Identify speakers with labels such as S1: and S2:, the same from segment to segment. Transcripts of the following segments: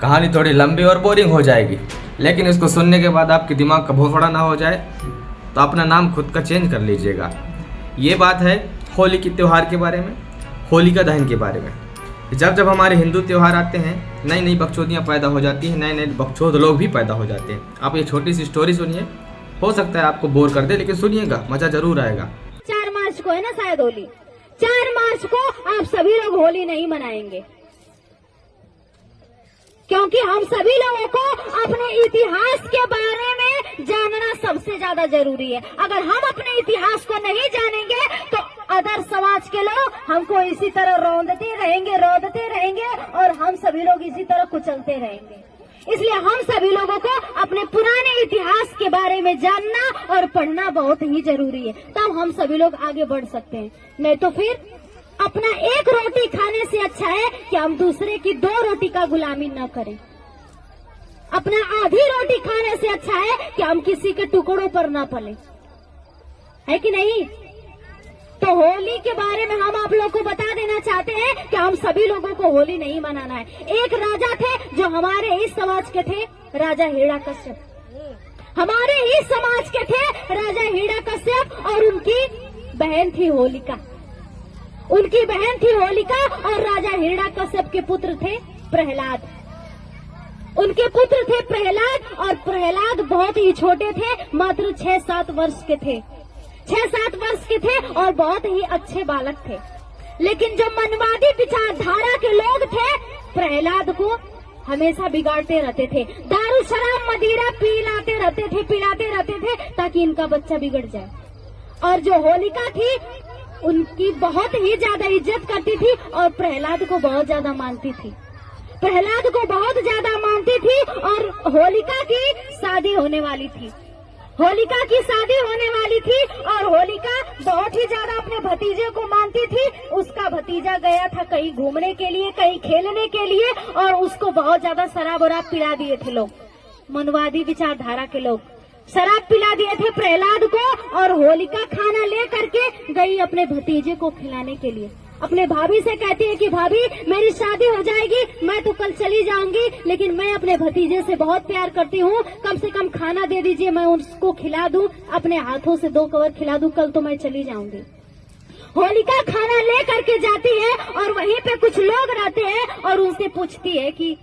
S1: कहानी थोड़ी लंबी और बोरिंग हो जाएगी, लेकिन इसको सुनने के बाद आपके दिमाग का भोसड़ा ना हो जाए तो अपना नाम खुद का चेंज कर लीजिएगा। ये बात है होली के त्यौहार के बारे में, होलिका दहन के बारे में। जब जब हमारे हिंदू त्यौहार आते हैं, नई नई बकचोदियाँ पैदा हो जाती हैं, नए नए बकचोद लोग भी पैदा हो जाते हैं। आप ये छोटी सी स्टोरी सुनिए, हो सकता है आपको बोर कर दे, लेकिन सुनिएगा, मजा जरूर आएगा।
S2: 4 मार्च को है ना शायद होली। 4 मार्च को आप सभी लोग होली नहीं मनाएंगे, क्योंकि हम सभी लोगों को अपने इतिहास के बारे में जानना सबसे ज्यादा जरूरी है। अगर हम अपने इतिहास को नहीं जानेंगे तो अदर समाज के लोग हमको इसी तरह रोंदते रहेंगे और हम सभी लोग इसी तरह कुचलते रहेंगे। इसलिए हम सभी लोगों को अपने पुराने इतिहास के बारे में जानना और पढ़ना बहुत ही जरूरी है, तब हम सभी लोग आगे बढ़ सकते हैं। नहीं तो फिर अपना एक रोटी खाने से अच्छा है कि हम दूसरे की 2 रोटी का गुलामी न करें। अपना आधी रोटी खाने से अच्छा है कि हम किसी के टुकड़ों पर न पले, है कि नहीं? तो होली के बारे में हम आप लोग को बता देना चाहते हैं कि हम सभी लोगों को होली नहीं मनाना है। एक राजा थे जो हमारे ही समाज के थे, राजा हिरण्यकश्यप। हमारे ही समाज के थे राजा हिरण्यकश्यप, और उनकी बहन थी होलिका। उनकी बहन थी होलिका और राजा हिरण्यकश्यप के पुत्र थे प्रहलाद। उनके पुत्र थे प्रहलाद, और प्रहलाद बहुत ही छोटे थे, मात्र 6-7 वर्ष के थे। 6-7 वर्ष के थे और बहुत ही अच्छे बालक थे। लेकिन जो मनवादी विचारधारा के लोग थे, प्रहलाद को हमेशा बिगाड़ते रहते थे। दारू शराब मदिरा पिलाते रहते थे ताकि इनका बच्चा बिगड़ जाए। और जो होलिका थी उनकी बहुत ही ज्यादा इज्जत करती थी और प्रहलाद को बहुत ज्यादा मानती थी। प्रहलाद को बहुत ज्यादा मानती थी और होलिका की शादी होने वाली थी। होलिका की शादी होने वाली थी और होलिका बहुत ही ज्यादा अपने भतीजे को मानती थी। उसका भतीजा गया था कहीं घूमने के लिए, कहीं खेलने के लिए, और उसको बहुत ज्यादा शराब वराब पिला दिए थे लोग, मनवादी विचारधारा के लोग शराब पिला दिए थे प्रहलाद को। और होलिका खाना ले करके गई अपने भतीजे को खिलाने के लिए। अपने भाभी से कहती है कि भाभी मेरी शादी हो जाएगी, मैं तो कल चली जाऊंगी, लेकिन मैं अपने भतीजे से बहुत प्यार करती हूँ, कम से कम खाना दे दीजिए, मैं उसको खिला दूं, अपने हाथों से 2 कवर खिला दूं, कल तो मैं चली जाऊंगी। होलिका खाना ले करके जाती है और वहीं पे कुछ लोग रहते हैं और उनसे पूछती है कि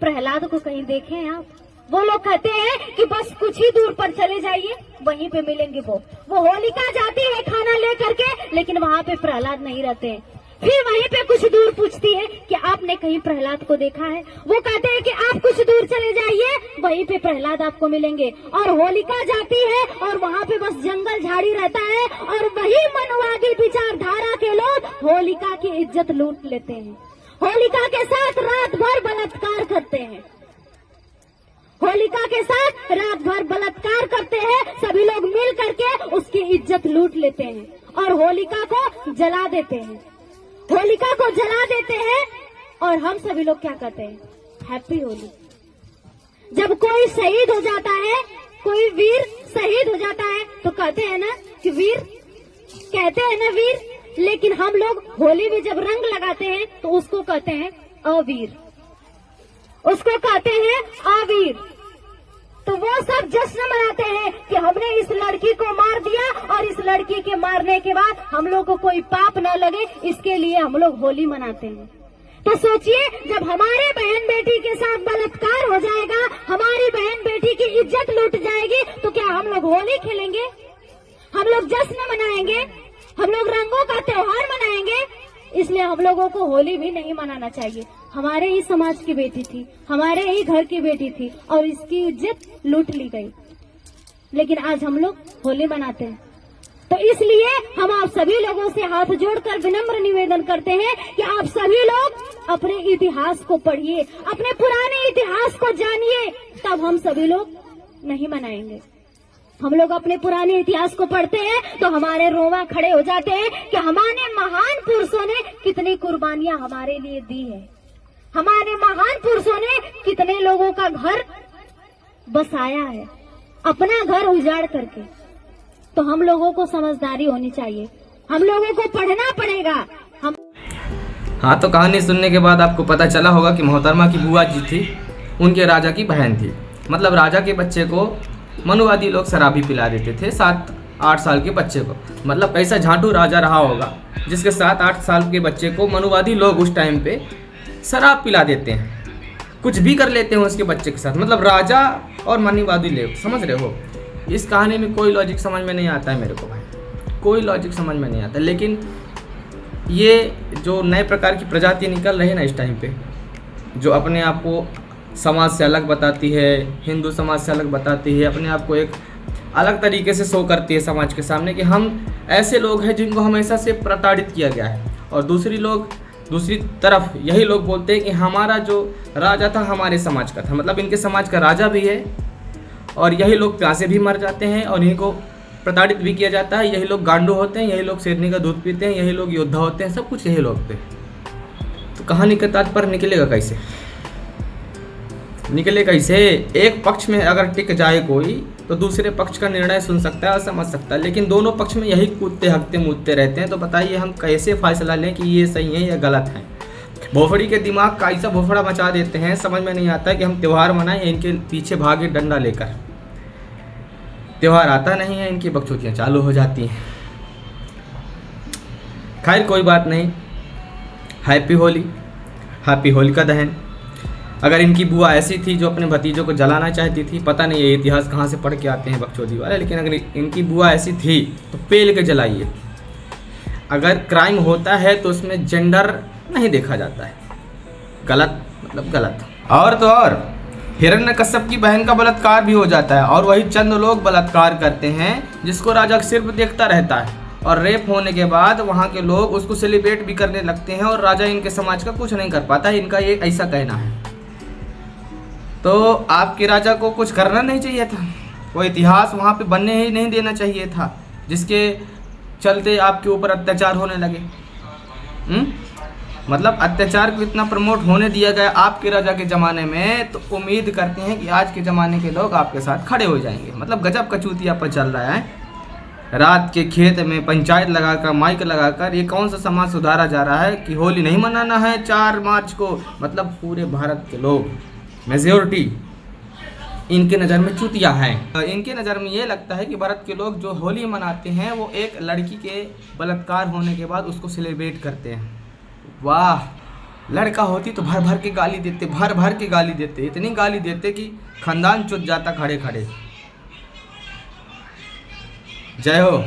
S2: प्रहलाद को कहीं देखे हैं आप? वो लोग कहते हैं कि बस कुछ ही दूर पर चले जाइए, वहीं पे मिलेंगे। वो होलिका जाती है खाना ले करके, लेकिन वहाँ पे प्रहलाद नहीं रहते हैं। फिर वहीं पे कुछ दूर पूछती है कि आपने कहीं प्रहलाद को देखा है? वो कहते हैं कि आप कुछ दूर चले जाइए, वहीं पे प्रहलाद आपको मिलेंगे। और होलिका जाती है और वहाँ पे बस जंगल झाड़ी रहता है और वही मनवादी विचारधारा के लोग होलिका की इज्जत लूट लेते हैं। होलिका के साथ रात भर बलात्कार करते हैं। होलिका के साथ रात भर बलात्कार करते हैं। सभी लोग मिल करके उसकी इज्जत लूट लेते हैं और होलिका को जला देते हैं। होलिका को जला देते हैं और हम सभी लोग क्या कहते हैं? हैप्पी होली। जब कोई शहीद हो जाता है, कोई वीर शहीद हो जाता है, तो कहते हैं ना कि वीर, कहते हैं ना वीर, लेकिन हम लोग होली में जब रंग लगाते हैं तो उसको कहते हैं अवीर, उसको कहते हैं अवीर। तो वो सब जश्न मनाते हैं कि हमने इस लड़की को मार दिया और इस लड़की के मारने के बाद हम लोग को कोई पाप न लगे, इसके लिए हम लोग होली मनाते हैं। तो सोचिए, जब हमारे बहन बेटी के साथ बलात्कार हो जाएगा, हमारी बहन बेटी की इज्जत लूट जाएगी, तो क्या हम लोग होली खेलेंगे? हम लोग जश्न मनाएंगे? हम लोग रंगों का त्योहार मनाएंगे? इसलिए हम लोगों को होली भी नहीं मनाना चाहिए। हमारे ही समाज की बेटी थी, हमारे ही घर की बेटी थी और इसकी इज्जत लूट ली गई, लेकिन आज हम लोग होली मनाते हैं। तो इसलिए हम आप सभी लोगों से हाथ जोड़कर विनम्र निवेदन करते हैं कि आप सभी लोग अपने इतिहास को पढ़िए, अपने पुराने इतिहास को जानिए, तब हम सभी लोग नहीं मनाएंगे। हम लोग अपने पुराने इतिहास को पढ़ते हैं तो हमारे रोंवा खड़े हो जाते हैं कि हमारे महान पुरुषों ने कितनी कुर्बानियां हमारे लिए दी है। हमारे महान पुरुषों ने कितने लोगों का घर बसाया है, अपना घर उजाड़ करके। तो हम लोगों को समझदारी होनी चाहिए, हम लोगों को पढ़ना पड़ेगा।
S1: हाँ, तो कहानी सुनने के बाद आपको पता चला होगा कि मोहतरमा की बुआ जी थी उनके राजा की बहन थी। मतलब राजा के बच्चे को मनुवादी लोग शराबी पिला देते थे 7-8 साल के बच्चे को। मतलब कैसा झांटू राजा रहा होगा जिसके 7-8 साल के बच्चे को मनुवादी लोग उस टाइम पे शराब पिला देते हैं, कुछ भी कर लेते हैं उसके बच्चे के साथ। मतलब राजा और मनुवादी लोग, समझ रहे हो। इस कहानी में कोई लॉजिक समझ में नहीं आता है मेरे को भाई, कोई लॉजिक समझ में नहीं आता। लेकिन ये जो नए प्रकार की प्रजाति निकल रही है ना इस टाइम पे, जो अपने आप को समाज से अलग बताती है, हिंदू समाज से अलग बताती है, अपने आप को एक अलग तरीके से शो करती है समाज के सामने कि हम ऐसे लोग हैं जिनको हमेशा से प्रताड़ित किया गया है। और दूसरी तरफ यही लोग बोलते हैं कि हमारा जो राजा था हमारे समाज का था। मतलब इनके समाज का राजा भी है और यही लोग प्यासे भी मर जाते हैं और इनको प्रताड़ित भी किया जाता है। यही लोग गांडू होते हैं, यही लोग शेरनी का दूध पीते हैं, यही लोग योद्धा होते हैं, सब कुछ यही लोग थे। तो कहानी का तात्पर्य निकलेगा कैसे? निकले कैसे? एक पक्ष में अगर टिक जाए कोई तो दूसरे पक्ष का निर्णय सुन सकता है और समझ सकता है, लेकिन दोनों पक्ष में यही कूदते हकते मूदते रहते हैं। तो बताइए हम कैसे फैसला लें कि ये सही है या गलत है? भोफड़ी के दिमाग का ऐसा भोफड़ा मचा देते हैं, समझ में नहीं आता है कि हम त्यौहार मनाएं, इनके पीछे भागे डंडा लेकर। त्यौहार आता नहीं है, इनकी बकचोदियाँ चालू हो जाती हैं। खैर कोई बात नहीं, हैप्पी होली, हैप्पी होलिका दहन। अगर इनकी बुआ ऐसी थी जो अपने भतीजों को जलाना चाहती थी, पता नहीं ये इतिहास कहाँ से पढ़ के आते हैं बकचोदी वाले, लेकिन अगर इनकी बुआ ऐसी थी तो पेल के जलाइए। अगर क्राइम होता है तो उसमें जेंडर नहीं देखा जाता है, गलत मतलब गलत। और तो और हिरण्यकश्यप की बहन का बलात्कार भी हो जाता है और वही चंद लोग बलात्कार करते हैं जिसको राजा सिर्फ देखता रहता है, और रेप होने के बाद वहाँ के लोग उसको सेलिब्रेट भी करने लगते हैं और राजा इनके समाज का कुछ नहीं कर पाता है। इनका ये ऐसा कहना है। तो आपके राजा को कुछ करना नहीं चाहिए था, वो इतिहास वहाँ पे बनने ही नहीं देना चाहिए था जिसके चलते आपके ऊपर अत्याचार होने लगे। मतलब अत्याचार को इतना प्रमोट होने दिया गया आपके राजा के ज़माने में, तो उम्मीद करते हैं कि आज के ज़माने के लोग आपके साथ खड़े हो जाएंगे। मतलब गजब कचूतिया पर चल रहा है। रात के खेत में पंचायत लगाकर, माइक लगाकर, ये कौन सा समाज सुधारा जा रहा है कि होली नहीं मनाना है 4 मार्च को। मतलब पूरे भारत के लोग, मेजॉरिटी इनके नज़र में चूतिया हैं। इनके नज़र में ये लगता है कि भारत के लोग जो होली मनाते हैं वो एक लड़की के बलात्कार होने के बाद उसको सेलिब्रेट करते हैं। वाह, लड़का होती तो भर भर के गाली देते, भर भर के गाली देते, इतनी गाली देते कि खानदान चुत जाता खड़े खड़े। जय हो।